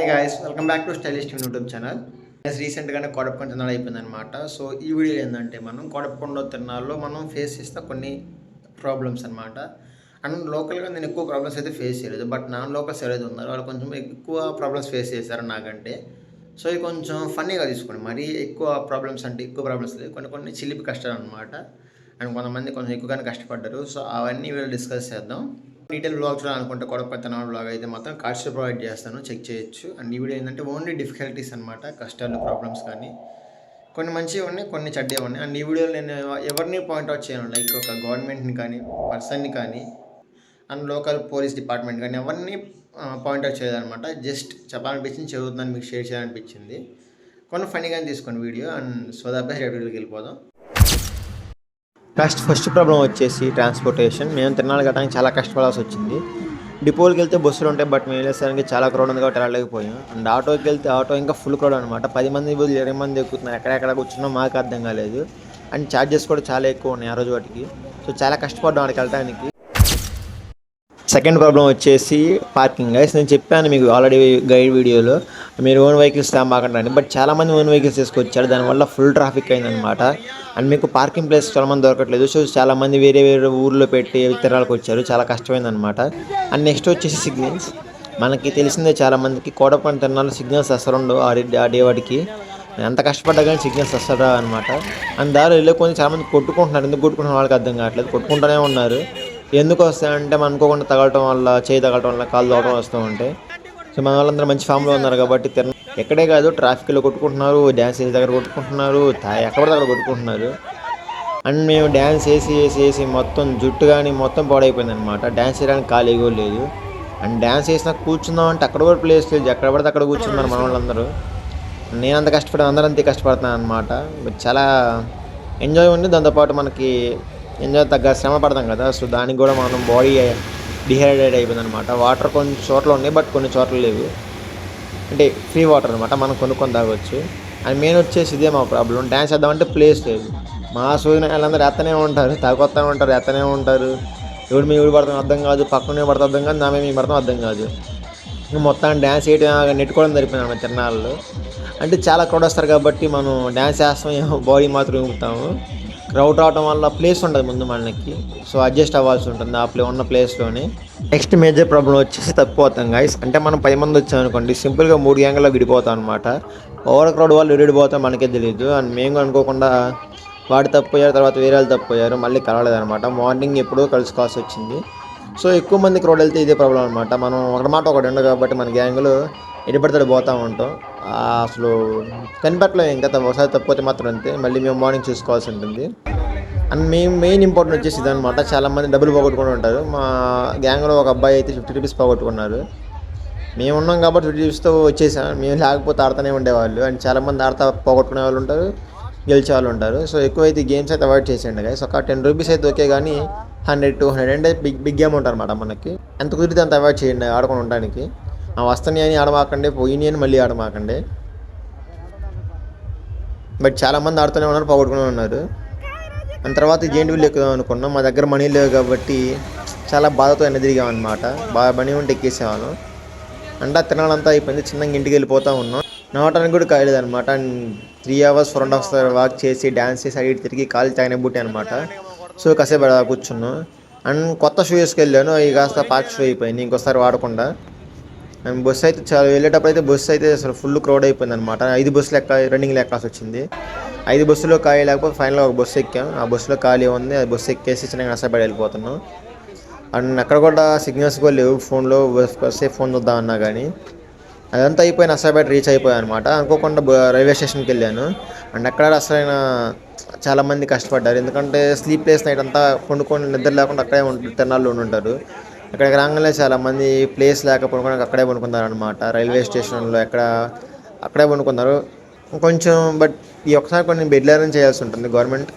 Guys welcome back to stylish YouTube channel. రీసెంట్గానే కోడపకొండ తిరునాళ్ళు అయిపోయిందనమాట. సో ఈ వీడియో ఏంటంటే మనం కోడపకొండ తిరునాళ్ళలో మనం ఫేస్ చేస్తే కొన్ని ప్రాబ్లమ్స్ అనమాట. అండ్ లోకల్గా నేను ఎక్కువ ప్రాబ్లమ్స్ అయితే ఫేస్ చేయలేదు, బట్ నాన్ లోకల్స్ ఎవరైతే ఉన్నారో వాళ్ళు కొంచెం ఎక్కువ ప్రాబ్లమ్స్ ఫేస్ చేశారు నాకంటే. సో ఇది కొంచెం ఫన్నీగా తీసుకోండి, మరీ ఎక్కువ ప్రాబ్లమ్స్ అంటే ఎక్కువ ప్రాబ్లమ్స్ లేదు, కొన్ని చిలిపి కష్టాలు అనమాట. అండ్ కొంతమంది కొంచెం ఎక్కువగానే కష్టపడ్డారు. సో అవన్నీ వీళ్ళు డిస్కస్ చేద్దాం. డీటెయిల్ బ్లాగ్ చూడాలనుకుంటే కోడపకొండ బ్లాగ్ అయితే మాత్రం కార్డ్స్ ప్రొవైడ్ చేస్తాను, చెక్ చేయొచ్చు. అండ్ ఈ వీడియో ఏంటంటే ఓన్లీ డిఫికల్టీస్ అనమాట, కష్టాలు ప్రాబ్లమ్స్ కానీ కొన్ని మంచివి ఉన్నాయి, కొన్ని చెడ్డవి ఉన్నాయి. అండ్ ఈ వీడియోలో నేను ఎవరిని పాయింట్అవుట్ చేయను, లైక్ ఒక గవర్నమెంట్ని కానీ పర్సన్ని కానీ అండ్ లోకల్ పోలీస్ డిపార్ట్మెంట్ కానీ ఎవరిని పాయింట్అవుట్ చేయాలన్నమాట. జస్ట్ చెప్పాలనిపించింది, చదువుతుందని మీకు షేర్ చేయాలనిపించింది. కొన్ని ఫన్నీగానే తీసుకోండి video. And so the best వీడియోకి వెళ్ళిపోదాం. ఫస్ట్ ప్రాబ్లం వచ్చేసి ట్రాన్స్పోర్టేషన్. మేము తిరునాళ్ళ గట్టానికి చాలా కష్టపడాల్సి వచ్చింది. డిపోకి వెళ్తే బస్సులు ఉంటాయి, బట్ మేము వెళ్ళేసరికి చాలా క్రౌడ్ ఉంది కాబట్టి వెళ్ళలేకపోయాం. అండ్ ఆటోకి వెళ్తే ఆటో ఇంకా ఫుల్ క్రౌడ్ అనమాట. 10 మంది 20 మంది ఎక్కుతున్నారు, ఎక్కడెక్కడ కూర్చున్నా మాకు అర్థం కాలేదు. అండ్ ఛార్జెస్ కూడా చాలా ఎక్కువ ఉన్నాయి ఆ రోజు వాటికి. సో చాలా కష్టపడ్డాం అక్కడికి వెళ్ళడానికి. సెకండ్ ప్రాబ్లం వచ్చేసి పార్కింగ్. గైస్ నేను చెప్పాను మీకు ఆల్రెడీ గైడ్ వీడియోలో, మీరు ఓన్ వెహికల్స్ మాకండి, బట్ చాలామంది ఓన్ వెహికల్స్ తీసుకొచ్చారు. దానివల్ల ఫుల్ ట్రాఫిక్ అయిందనమాట. అండ్ మీకు పార్కింగ్ ప్లేస్ చాలామంది దొరకట్లేదు. సో చాలామంది వేరే ఊర్లో పెట్టి తిరణాలకు వచ్చారు, చాలా కష్టమైందనమాట. అండ్ నెక్స్ట్ వచ్చేసి సిగ్నల్స్. మనకి తెలిసిందే చాలామందికి కోడపకొండ తిరణాలు సిగ్నల్స్ అసలు ఉండవు ఆ డే వాటికి. ఎంత కష్టపడ్డా కానీ సిగ్నల్స్ అసలు రా అనమాట. అండ్ దారిలో వెళ్ళి చాలామంది కొట్టుకుంటున్నారు. ఎందుకు కొట్టుకుంటున్న వాళ్ళకి అర్థం కావట్లేదు, కొట్టుకుంటూనే ఉన్నారు. ఎందుకు వస్తాయంటే మనం అనుకోకుండా తగలటం వల్ల, చేయి తగలటం వల్ల, కాళ్ళు తగలటం వస్తూ ఉంటాయి. సో మన వాళ్ళందరూ మంచి ఫామ్లో ఉన్నారు కాబట్టి ఎక్కడే కాదు ట్రాఫిక్లో కొట్టుకుంటున్నారు, డ్యాన్స్ వేసే దగ్గర కొట్టుకుంటున్నారు, ఎక్కడ దగ్గర కొట్టుకుంటున్నారు. అండ్ మేము డ్యాన్స్ వేసి మొత్తం జుట్టు కానీ మొత్తం పాడైపోయింది అనమాట. డ్యాన్స్ చేయడానికి ఖాళీ కూడా లేదు. అండ్ డ్యాన్స్ వేసినా కూర్చుందాం అంటే అక్కడ కూడా ప్లేస్ లేదు, ఎక్కడ పడితే అక్కడ కూర్చున్నారు మన వాళ్ళందరూ. నేను అంత కష్టపడి అందరూ అంతే కష్టపడుతున్నాను అనమాట. చాలా ఎంజాయ్ ఉంది, దాంతోపాటు మనకి ఎంజాయ్ తగ్గ శ్రమ పడతాం కదా. సో దానికి కూడా మనం బాడీ డిహైడ్రేట్ అయిపోయింది అనమాట. వాటర్ కొన్ని చోట్ల ఉన్నాయి, బట్ కొన్ని చోట్ల లేవు. అంటే ఫ్రీ వాటర్ అనమాట, మనం కొనుక్కొని తాగొచ్చు. అండ్ మెయిన్ వచ్చేసి ఇదే మా ప్రాబ్లం. డ్యాన్స్ వేద్దామంటే ప్లేస్ లేదు. మా సూర్యుని వాళ్ళందరూ ఎత్తనే ఉంటారు, తాగొస్తూనే ఉంటారు, ఎత్తనే ఉంటారు. ఎవడు పడతాం అర్థం కాదు, పక్కనే పడతాం అర్థం కాదు, నా మేము పడతాం అర్థం కాదు. మొత్తం డ్యాన్స్ వేయడం నెట్టుకోవడం జరిపోయింది అన్నమాట తిరణాల్లో. అంటే చాలా క్రౌడ్ వస్తారు కాబట్టి మనం డ్యాన్స్ వేస్తాం, బాడీ మాత్రం ఊపుతాము. క్రౌడ్ రావడం వల్ల ప్లేస్ ఉండదు ముందు మనకి. సో అడ్జస్ట్ అవ్వాల్సి ఉంటుంది ఉన్న ప్లేస్లోనే. నెక్స్ట్ మేజర్ ప్రాబ్లం వచ్చేసి తప్పిపోతాం గైస్. అంటే మనం 10 మంది వచ్చాం అనుకోండి, సింపుల్గా 3 గ్యాంగ్లో విడిపోతాం అనమాట. ఓవర్ క్రౌడ్ వాళ్ళు విడిపోతాం మనకే తెలియదు. అండ్ మేము అనుకోకుండా వాడు తప్పిపోయారు, తర్వాత వేరే వాళ్ళు తప్పిపోయారు, మళ్ళీ కలవలేదనమాట. మార్నింగ్ ఎప్పుడో కలుసుకోవాల్సి వచ్చింది. సో ఎక్కువ మంది క్రౌడ్ వెళ్తే ఇదే ప్రాబ్లం అనమాట. మనం ఒకటి మాట ఒకటి ఉండదు కాబట్టి మన గ్యాంగ్లో ఎడిపడితే పోతూ ఉంటాం. అసలు కనిపెట్టలేము ఇంకా. ఒకసారి తప్పిపోతే మాత్రం అంతే, మళ్ళీ మేము మార్నింగ్ చూసుకోవాల్సి ఉంటుంది. అండ్ మేము మెయిన్ ఇంపార్టెంట్ వచ్చేసి ఇదనమాట. చాలామంది డబ్బులు పోగొట్టుకుని ఉంటారు. మా గ్యాంగ్లో ఒక అబ్బాయి అయితే 50 రూపీస్ పోగొట్టుకున్నారు. మేము ఉన్నాం కాబట్టి 50 రూపీస్తో వచ్చేసాం. మేము లేకపోతే ఆడుతూనే ఉండేవాళ్ళు. అండ్ చాలామంది ఆడతా పోగొట్టుకునే వాళ్ళు ఉంటారు, గెలిచే వాళ్ళు ఉంటారు. సో ఎక్కువైతే గేమ్స్ అయితే అవాయిడ్ చేసేయండి గైస్. ఒక 10 రూపీస్ అయితే ఓకే, కానీ 100, 200 అంటే బిగ్ అమౌంట్ అనమాట మనకి. ఎంత కుదిరితే అంత అవాయిడ్ చేయండి ఆడుకొని ఉండడానికి. వస్తాయి అని ఆడమాకండి, పోయినాయి అని మళ్ళీ ఆడమాకండి. బట్ చాలామంది ఆడుతూనే ఉన్నారు, పోగొట్టుకునే ఉన్నారు. అండ్ తర్వాత జెయింట్ వీల్ ఎక్కుదాం అనుకున్నాం. మా దగ్గర మనీ లేవు కాబట్టి చాలా బాధతో ఎన్నదిరిగాం అనమాట. బాగా మనీ ఉంటే ఎక్కేసేవాళ్ళం. అంటే తిరణాలంతా అయిపోయింది, చిన్నగా ఇంటికి వెళ్ళిపోతూ ఉన్నాం. నడవటానికి కూడా కాయలేదు అనమాట. అండ్ 3 hours 4.5 hours వాక్ చేసి డ్యాన్స్ చేసి అడిగి తిరిగి కాలు తాగినబుట్టే అనమాట. సో కాసేపు అలా కూర్చున్నాం. అండ్ కొత్త షూ వేసుకెళ్ళాను, అవి కాస్త పార్క్ షూ అయిపోయింది, ఇంకోసారి వాడకుండా. అండ్ బస్సు అయితే చాలా వెళ్ళేటప్పుడు అయితే బస్సు అయితే అసలు ఫుల్ క్రౌడ్ అయిపోయింది అనమాట. 5 బస్సులు రన్నింగ్లో ఎక్కాల్సి వచ్చింది. 5 బస్సులో ఖాళీ లేకపోతే ఫైనల్గా ఒక బస్సు ఎక్కాం. ఆ బస్సులో ఖాళీ ఉంది, ఆ బస్సు ఎక్కేసి చిన్నగా నష్టపడి వెళ్ళిపోతున్నాం. అండ్ అక్కడ కూడా సిగ్నల్స్ కూడా లేవు ఫోన్లో, సేఫ్ ఫోన్ చూద్దామన్నా కానీ. అదంతా అయిపోయి నష్టపడి రీచ్ అయిపోయాను అనమాట. అనుకోకుండా రైల్వే స్టేషన్కి వెళ్ళాను. అండ్ అక్కడ అసలైన చాలామంది కష్టపడ్డారు, ఎందుకంటే స్లీప్లెస్ నైట్ అంతా పండుకొని నిద్ర లేకుండా అక్కడే తిరణాల్లో ఉండుంటారు. అక్కడికి రాగానే చాలామంది ప్లేస్ లేకపోయినా అక్కడే పండుకున్నారు అనమాట. రైల్వే స్టేషన్లో అక్కడే పండుకున్నారు కొంచెం. బట్ ఈ ఒక్కసారి కొన్ని బెడ్లు అరేంజ్ చేయాల్సి ఉంటుంది గవర్నమెంట్.